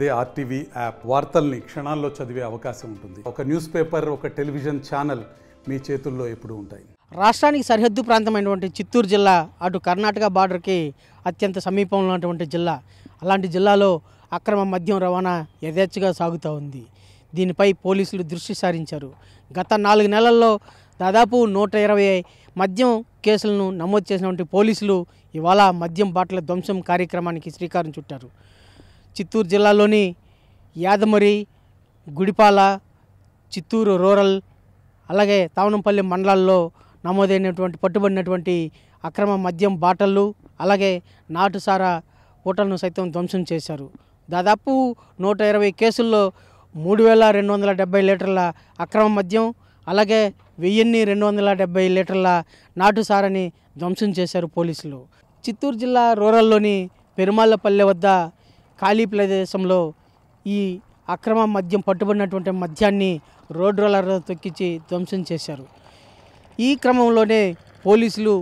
అదే RTV app వార్తల్ని క్షణాల్లో చదివే అవకాశం ఉంటుంది. ఒక న్యూస్ పేపర్, ఒక టెలివిజన్ ఛానల్ మీ చేతుల్లో ఎప్పుడూ ఉంటాయి. రాష్ట్రానికి సరిహద్దు ప్రాంతమైనటువంటి చిత్తూరు జిల్లా అటు కర్ణాటక బార్డర్కి అత్యంత సమీపంలో ఉన్నటువంటి జిల్లా. అలాంటి జిల్లాలో అక్రమ మద్యం రవాణా యథేచ్ఛగా సాగుతూ ఉంది. దీనిపై పోలీసులు దృష్టి సారించారు. గత 4 నెలల్లో దాదాపు 120 మద్యం కేసులను నమోదు చేసినటువంటి పోలీసులు ఇవాళ మద్యం బాటల ధ్వంసం కార్యక్రమానికి శ్రీకారం చుట్టారు. చిత్తూరు జిల్లాలోని యాదమరి, గుడిపాల, చిత్తూరు రూరల్, అలాగే తావనంపల్లి మండలాల్లో నమోదైనటువంటి పట్టుబడినటువంటి అక్రమ మద్యం బాటలు, అలాగే నాటుసారా హోటల్ను సైతం ధ్వంసం చేశారు. దాదాపు 120 కేసుల్లో 3270 లీటర్ల అక్రమ మద్యం, అలాగే 1270 లీటర్ల నాటుసారాని ధ్వంసం చేశారు పోలీసులు. చిత్తూరు జిల్లా రూరల్లోని పెరుమాళ్ళపల్లె వద్ద ఖాళీ ప్రదేశంలో ఈ అక్రమ మద్యం పట్టుబడినటువంటి మద్యాన్ని రోడ్ రోలర్తో తొక్కించి ధ్వంసం చేశారు. ఈ క్రమంలోనే పోలీసులు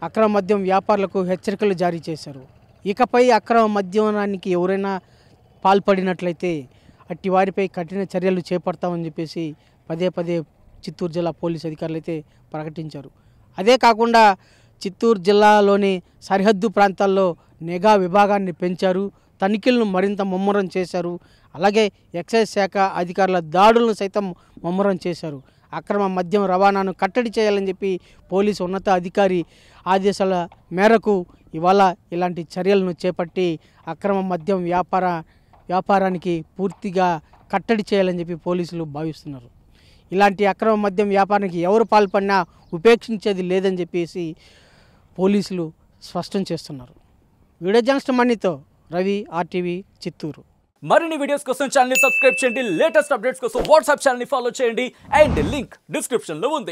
అక్రమ మద్యం వ్యాపారులకు హెచ్చరికలు జారీ చేశారు. ఇకపై అక్రమ మద్యానికి ఎవరైనా పాల్పడినట్లయితే అట్టి వారిపై కఠిన చర్యలు చేపడతామని చెప్పేసి పదే పదే చిత్తూరు జిల్లా పోలీసు అధికారులు అయితే ప్రకటించారు. అదే కాకుండా చిత్తూరు జిల్లాలోని సరిహద్దు ప్రాంతాల్లో నిఘా విభాగాన్ని పెంచారు, తనిఖీలను మరింత ముమ్మరం చేశారు. అలాగే ఎక్సైజ్ శాఖ అధికారుల దాడులను సైతం ముమ్మరం చేశారు. అక్రమ మద్యం రవాణాను కట్టడి చేయాలని చెప్పి పోలీసు ఉన్నత అధికారి ఆదేశాల మేరకు ఇవాళ ఇలాంటి చర్యలను చేపట్టి అక్రమ మద్యం వ్యాపారానికి పూర్తిగా కట్టడి చేయాలని చెప్పి పోలీసులు భావిస్తున్నారు. ఇలాంటి అక్రమ మద్యం వ్యాపారానికి ఎవరు పాల్పడినా ఉపేక్షించేది లేదని చెప్పేసి పోలీసులు స్పష్టం చేస్తున్నారు. వీడియో జర్నలిస్ట్ మణితో రవి, ఆర్టీవీ చిత్తూరు. మరిన్ని వీడియోస్ కోసం ఛానల్ ని సబ్స్క్రైబ్ చేయండి. లేటెస్ట్ అప్డేట్స్ కోసం వాట్సాప్ ఛానల్ ని ఫాలో చేయండి. అండ్ లింక్ డిస్క్రిప్షన్ లో ఉంది.